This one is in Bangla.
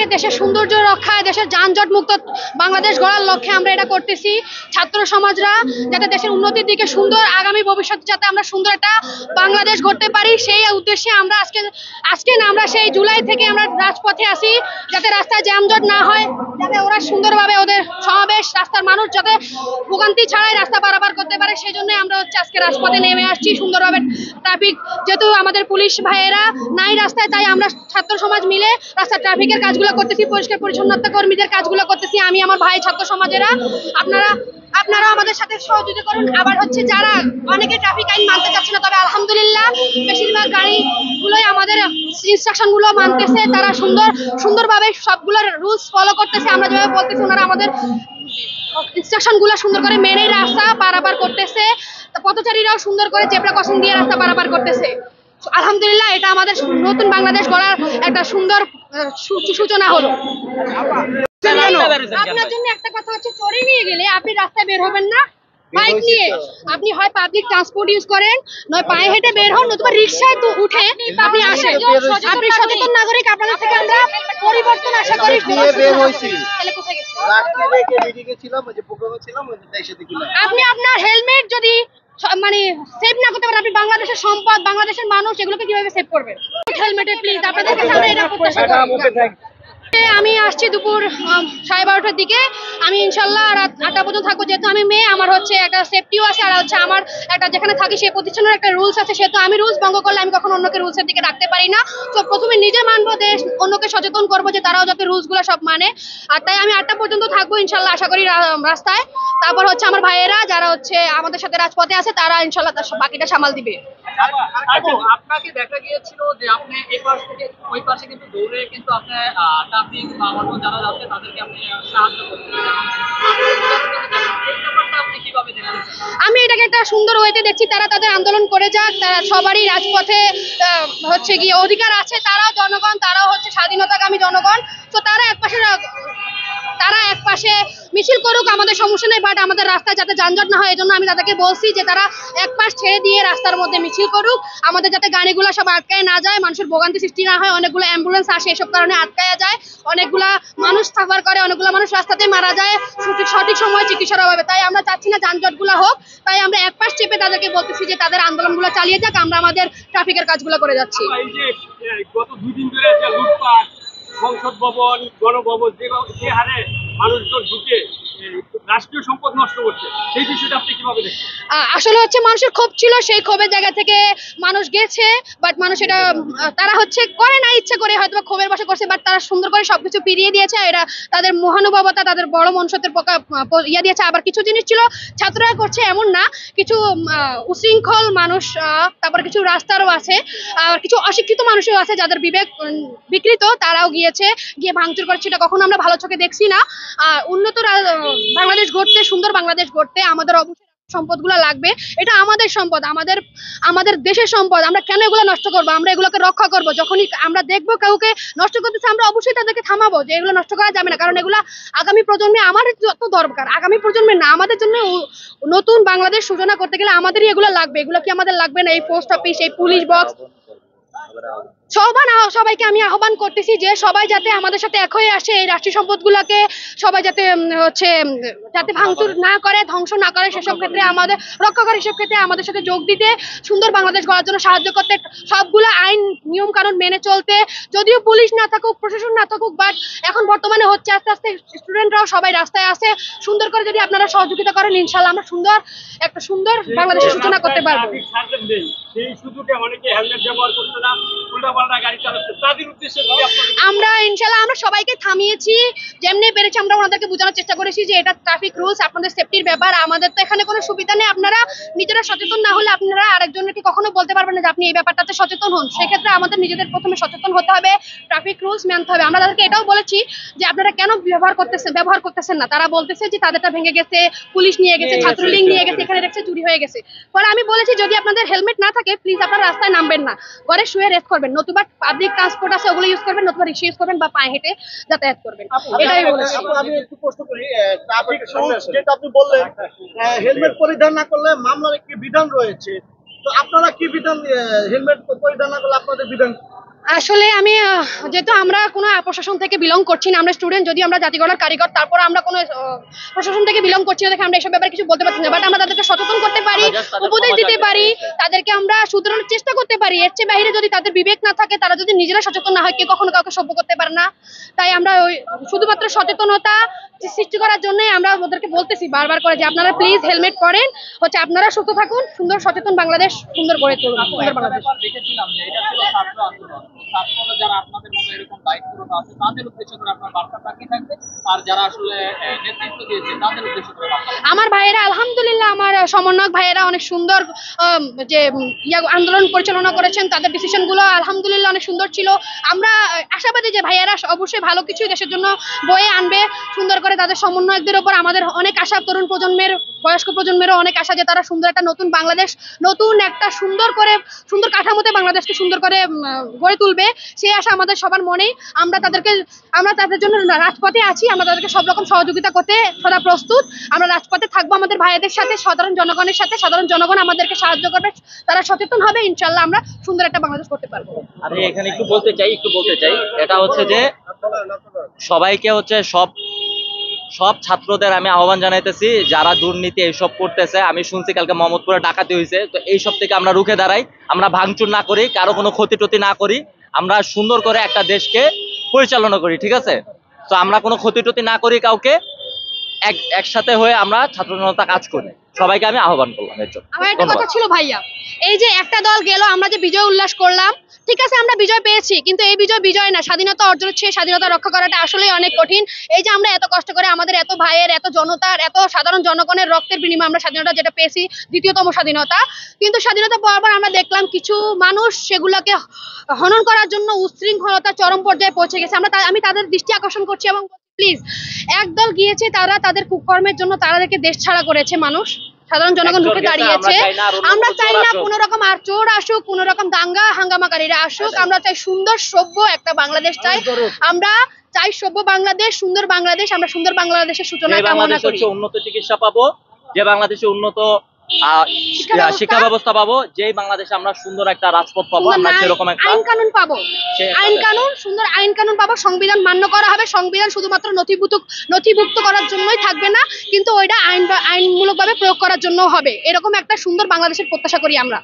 থেকে দেশের সৌন্দর্য রক্ষায়, দেশের যানজট মুক্ত বাংলাদেশ গড়ার লক্ষ্যে আমরা এটা করতেছি। ছাত্র সমাজরা যাতে দেশের উন্নতির দিকে সুন্দর আগামী ভবিষ্যতে যাতে আমরা সুন্দর একটা বাংলাদেশ গড়তে পারি, সেই উদ্দেশ্যে আমরা আজকে না, আমরা সেই জুলাই থেকে আমরা রাজপথে আসি, যাতে রাস্তায় যানজট না হয়, যাতে ওরা সুন্দরভাবে ওদের সমাবেশ, রাস্তার মানুষ যাতে ভোগান্তি ছাড়াই রাস্তা পারাপার করতে পারে। সেই জন্য আমরা আজকে রাজপথে নেমে আসছি সুন্দরভাবে। ট্রাফিক যেহেতু আমাদের পুলিশ ভাইয়েরা নাই রাস্তায়, তাই আমরা ছাত্র সমাজ মিলে রাস্তার ট্রাফিকের কাজগুলো করতেছি, পরিষ্কার পরিচ্ছন্নতা কর্মীদের কাজগুলো করতেছি, আমি আমার ভাই ছাত্র সমাজেরা। আপনারা আমাদের সাথে সহযোগিতা করুন। আবার যারা অনেকে ট্রাফিক আইন মানতে চাচ্ছে না, তবে আলহামদুলিল্লাহ বেশিরভাগ গাড়িগুলোই আমাদের ইনস্ট্রাকশন গুলো মানতেছে, তারা সুন্দরভাবে সবগুলো রুলস ফলো করতেছে। আমরা যেভাবে বলতেছি ওনারা আমাদের ইনস্ট্রাকশন গুলো সুন্দর করে মেনেই রাস্তা পারাপার করতেছে। পথচারীরাও সুন্দর করে জেব্রা ক্রসিং দিয়ে রাস্তা পারাপার করতেছে। আলহামদুলিল্লাহ, এটা আমাদের নতুন বাংলাদেশ গড়ার একটা সুন্দর সূচনা হলো। আপনার জন্য একটা কথা চোরে নিয়ে গেলে আপনি রাস্তায় বের হবেন না বাইক নিয়ে, আপনি হয় পাবলিক ট্রান্সপোর্ট ইউজ করেন, নয় পায়ে হেঁটে বের হন, নতুবা রিক্সায় তো উঠে আপনি আসেন। আপনি সচেতন নাগরিক, আপনাদের থেকে আমরা পরিবর্তন আশা করি। আপনি আপনার হেলমেট যদি সেভ না করতে পারেন, আপনি বাংলাদেশের সম্পদ, বাংলাদেশের মানুষ, এগুলোকে কিভাবে সেভ করবেন? হেলমেটে প্লিজ আপনাদের কাছে আমরা এটা প্রত্যাশা করি। আমি আসছি দুপুর 12:30টার দিকে। আমি ইনশাল্লাহ রাত 8টা পর্যন্ত থাকবো। যেহেতু আমি মেয়ে, আমার একটা সেফটিও আছে, আর আমার একটা যেখানে থাকি সেই প্রতিষ্ঠানের একটা রুলস আছে, সেহেতু আমি রুলস ভঙ্গ করলে আমি কখনো অন্যকে রুলসের দিকে রাখতে পারি না। তো প্রথমে নিজে মানবো, দেশ অন্যকে সচেতন করবো যে তারাও যাতে রুলস গুলো সব মানে। আর তাই আমি 8টা পর্যন্ত থাকবো ইনশাল্লাহ, আশা করি রাস্তায়। তারপর আমার ভাইয়েরা যারা আমাদের সাথে রাজপথে আছে, তারা ইনশাল্লাহ তার বাকিটা সামাল দিবে। আপনাকে দেখা গিয়েছিল যে আপনি এই পাশ থেকে ওই পাশে কিন্তু দৌড়ে কিন্তু আপনি ট্রাফিক বা অন্য যারা যাচ্ছে তাদেরকে আপনি সাহায্য করছেন। আমি এটাকে একটা সুন্দর ওয়েতে দেখছি। তারা তাদের আন্দোলন করে যাক, তারা সবারই রাজপথে গিয়ে অধিকার আছে। তারাও জনগণ, তারাও স্বাধীনতাকামী জনগণ। তো তারা এক পাশে মিছিল করুক, আমাদের সমস্যা নেই, বাট আমাদের রাস্তায় যাতে যানজট না হয় এই জন্য আমি তাদেরকে বলছি যে তারা এক পাশ ছেড়ে দিয়ে রাস্তার মধ্যে মিছিল করুক, আমাদের যাতে গাড়িগুলো সব আটকায় না যায়, মানুষের ভোগান্তি সৃষ্টি না হয়। অনেকগুলো অ্যাম্বুলেন্স আসে, এসব কারণে আটকায়া যায়, অনেকগুলা মানুষ সাফার করে, অনেকগুলো মানুষ রাস্তাতে মারা যায় সঠিক সময় চিকিৎসার অভাবে। তাই আমরা চাচ্ছি না যানজট গুলো হোক, তাই আমরা এক পাশ চেপে তাদেরকে বলতেছি যে তাদের আন্দোলনগুলো চালিয়ে যাক, আমরা আমাদের ট্রাফিকের কাজগুলো করে যাচ্ছি। গত 2 দিন ধরে যে লুটপাট, সংসদ ভবন, গণভবন যে হারে মানুষজন ঢুকে রাষ্ট্রীয় সম্পদ নষ্ট করছে, সেই বিষয়টা আপনি কিভাবে দেখছেন? আসলে মানুষের ক্ষোভ ছিল, সেই ক্ষোভের জায়গা থেকে মানুষ গেছে, বাট মানুষ এটা তারা করে না ইচ্ছে করে, হয়তো ক্ষোভের বশে করছে, বাট তারা সুন্দর করে সবকিছু ফিরিয়ে দিয়েছে। এরা তাদের মহানুভবতা, তাদের বড় মনুষ্যত্বের দিয়েছে। আবার কিছু জিনিস ছিল ছাত্ররা করছে এমন না, কিছু উশৃঙ্খল মানুষ, তারপর কিছু রাস্তারও আছে, আর কিছু অশিক্ষিত মানুষও আছে যাদের বিবেক বিকৃত, তারাও গিয়ে ভাঙচুর করছে। এটা কখনো আমরা ভালো চোখে দেখছি না। উন্নত বাংলাদেশ গড়তে, সুন্দর বাংলাদেশ গড়তে আমাদের অবশ্যই সম্পদগুলো লাগবে। এটা আমাদের সম্পদ, আমাদের দেশের সম্পদ। আমরা কেন এগুলো নষ্ট করবো? আমরা এগুলোকে রক্ষা করবো। যখনই আমরা দেখবো কাউকে নষ্ট করতেছে, আমরা অবশ্যই তাদেরকে থামাবো যে এগুলো নষ্ট করা যাবে না, কারণ এগুলা আগামী প্রজন্মে আমাদের যত দরকার, আগামী প্রজন্মে না, আমাদের জন্য নতুন বাংলাদেশ সূচনা করতে গেলে আমাদেরই এগুলো লাগবে। এগুলো কি আমাদের লাগবে না? এই পোস্ট অফিস, এই পুলিশ বক্স, সবাইকে আমি আহ্বান করতেছি যে সবাই যাতে আমাদের সাথে এক হয়ে আসে, এই রাষ্ট্রীয় সম্পদগুলোকে সবাই যাতে যাতে ভাঙচুর না করে, ধ্বংস না করে, সেসব ক্ষেত্রে আমাদের রক্ষা করে, সেসব ক্ষেত্রে আমাদের সাথে যোগ দিতে, সুন্দর বাংলাদেশ গড়ার জন্য সাহায্য করতে, সবগুলো আইন নিয়ম কানুন মেনে চলতে। যদিও পুলিশ না থাকুক, প্রশাসন না থাকুক, বাট এখন বর্তমানে আস্তে আস্তে স্টুডেন্টরাও সবাই রাস্তায় আসে। সুন্দর করে যদি আপনারা সহযোগিতা করেন, ইনশাল্লাহ আমরা একটা সুন্দর বাংলাদেশের সূচনা করতে পারবো। আমরা ইনশাল্লাহ আমরা সবাইকে থামিয়েছি, যেমনি পেরেছি আমরা ওনাদেরকে বোঝানোর চেষ্টা করেছি যে এটা ট্রাফিক রুলস, আপনাদের সেফটির ব্যাপার, আমাদের তো এখানে কোনো সুবিধা নেই। আপনারা নিজেরা সচেতন না হলে আপনারা আরেকজনকে কখনো বলতে পারবেন না যে আপনি এই ব্যাপারটাতে সচেতন হন। সেক্ষেত্রে আমাদের নিজেদের প্রথমে সচেতন হতে হবে, ট্রাফিক রুলস মানতে হবে। আমরা তাদেরকে এটাও বলেছি যে আপনারা কেন ব্যবহার করতেছেন না। তারা বলতেছে যে তাদেরটা ভেঙে গেছে, পুলিশ নিয়ে গেছে, ছাত্রলীগ নিয়ে গেছে, এখানে দেখছে চুরি হয়ে গেছে। পরে আমি বলেছি যদি আপনাদের হেলমেট না থাকে প্লিজ আপনারা রাস্তায় নামবেন না, ঘরে শুয়ে রেস্ট করবেন, নতুবা পাবলিক ট্রান্সপোর্ট আছে ওগুলো ইউজ করবেন, নতুবা রিক্সা ইউজ করবেন বা পায়ে হেঁটে যাতায়াত করবেন। এটাই বলেছি। আমি একটু প্রশ্ন করি, ট্রাফিক রুলস যেটা আপনি বললেন হেলমেট পরিধান না করলে মামলার একটি বিধান রয়েছে, তো আপনারা কি বিধান, হেলমেট পরিধান না করলে আপনাদের বিধান? আসলে আমি যেহেতু আমরা কোনো প্রশাসন থেকে বিলং করছি না, আমরা স্টুডেন্ট, যদি আমরা জাতি গড়ার কারিগর, তারপর আমরা কোনো প্রশাসন থেকে বিলং করছি না দেখে আমরা এসব ব্যাপারে কিছু বলতে পারছি না। বাট আমরা তাদেরকে সচেতন করতে পারি, উপদেশ দিতে পারি, তাদেরকে আমরা শুধরানোর চেষ্টা করতে পারি। এর চেয়ে বাইরে যদি তাদের বিবেক না থাকে, তারা যদি নিজেরা সচেতন না হয়, কে কখনো কাউকে সভ্য করতে পারে না। তাই আমরা ওই শুধুমাত্র সচেতনতা সৃষ্টি করার জন্যই আমরা ওদেরকে বলতেছি বারবার করে যে আপনারা প্লিজ হেলমেট পরেন, হচ্ছে আপনারা সুস্থ থাকুন, সুন্দর সচেতন বাংলাদেশ সুন্দর করে তুলুন, সুন্দর বাংলাদেশ। দেখেছিলাম যে এটা ছিল ছাত্র আন্দোলন। ছাত্ররা যারা আপনাদের মতো এরকম দায়িত্বরত আছে তাদের উদ্দেশ্য করে আপনার বার্তাটা কি থাকবে, আর যারা আসলে নেতৃত্ব দিয়েছে তাদের উদ্দেশ্য করে বার্তা? আমার ভাইয়েরা আলহামদুলিল্লাহ, আমার সমন্বয়ক ভাইয়েরা অনেক সুন্দর যে আন্দোলন পরিচালনা করেছেন, তাদের ডিসিশন গুলো আলহামদুলিল্লাহ অনেক সুন্দর ছিল। আমরা আশাবাদী যে ভাইয়েরা অবশ্যই ভালো কিছু দেশের জন্য বয়ে আনবে সুন্দর করে। তাদের সমন্বয়কদের উপর আমাদের অনেক আশা, তরুণ প্রজন্মের, বয়স্ক প্রজন্মেরও অনেক আশা যে তারা সুন্দর একটা নতুন বাংলাদেশ, নতুন একটা সুন্দর করে সুন্দর কাঠামোতে বাংলাদেশকে সুন্দর করে গড়ে তুলবে, সেই আশা আমাদের সবার মনেই। আমরা তাদের জন্য রাজপথে আছি, আমরা তাদেরকে সব রকম সহযোগিতা করতে সদা প্রস্তুত। আমরা রাজপথে থাকবো আমাদের ভাইদের সাথে, সাধারণ জনগণের সাথে। সাধারণ জনগণ আমাদেরকে সাহায্য করবে, তারা সচেতন হবে, ইনশাল্লাহ আমরা সুন্দর একটা বাংলাদেশ করতে পারবো। আমি এখানে একটু বলতে চাই, এটা হচ্ছে যে সবাইকে হচ্ছে সব ছাত্রদের আমি আহ্বান জানাইতেছি, যারা দুর্নীতি এইসব করতেছে। আমি শুনছি কালকে মোহাম্মদপুরে ডাকাতি হয়েছে, তো এইসব থেকে আমরা রুখে দাঁড়াই, আমরা ভাঙচুর না করি, কারো কোনো ক্ষতি টতি না করি, আমরা সুন্দর করে একটা দেশকে পরিচালনা করি, ঠিক আছে? তো আমরা কোনো ক্ষতি টতি না করি কাউকে, একসাথে হয়ে আমরা ছাত্র জনতা কাজ করি। সবাইকে আমি আহ্বান করলাম এর জন্য। আমার একটা কথা ছিল ভাইয়া, এই যে একটা দল গেল, আমরা যে বিজয় উল্লাস করলাম, ঠিক আছে আমরা বিজয় পেয়েছি, কিন্তু এই বিজয় না, স্বাধীনতা অর্জনের চেয়ে স্বাধীনতা রক্ষা করাটা আসলেই অনেক কঠিন। এই যে আমরা এত কষ্ট করে আমাদের এত ভাইয়ের, এত জনতার, এত সাধারণ জনগণের রক্তের বিনিময়ে আমরা স্বাধীনতা যেটা পেয়েছি, দ্বিতীয়তম স্বাধীনতা, কিন্তু স্বাধীনতা পাওয়ার পর আমরা দেখলাম কিছু মানুষ সেগুলোকে হনন করার জন্য উচ্ছৃঙ্খলতা চরম পর্যায়ে পৌঁছে গেছে। আমি তাদের দৃষ্টি আকর্ষণ করছি এবং প্লিজ, একদল গিয়েছে, তারা তাদের কুকর্মের জন্য তাদেরকে দেশ ছাড়া করেছে। মানুষ, সাধারণ জনগণ রুখে দাঁড়িয়েছে। আমরা চাই না কোনো রকম আর চোর আসুক, কোনো রকম দাঙ্গা হাঙ্গামাকারীরা আসুক। আমরা চাই সুন্দর সভ্য একটা বাংলাদেশ চাই। আমরা চাই সভ্য বাংলাদেশ, সুন্দর বাংলাদেশ। আমরা সুন্দর বাংলাদেশের সূচনা কামনা করি। উন্নত চিকিৎসা পাবো, যে বাংলাদেশে উন্নত শিক্ষা ব্যবস্থা পাবো, যেই বাংলাদেশে আমরা সুন্দর একটা রাজপথ পাবো, আমরা সেরকম একটা আইন কানুন পাবো, সুন্দর আইন কানুন পাবো। সংবিধান মান্য করা হবে। সংবিধান শুধুমাত্র নথিভুক্ত করার জন্যই থাকবে না, কিন্তু ওইটা আইনমূলক ভাবে প্রয়োগ করার জন্য হবে। এরকম একটা সুন্দর বাংলাদেশের প্রত্যাশা করি আমরা।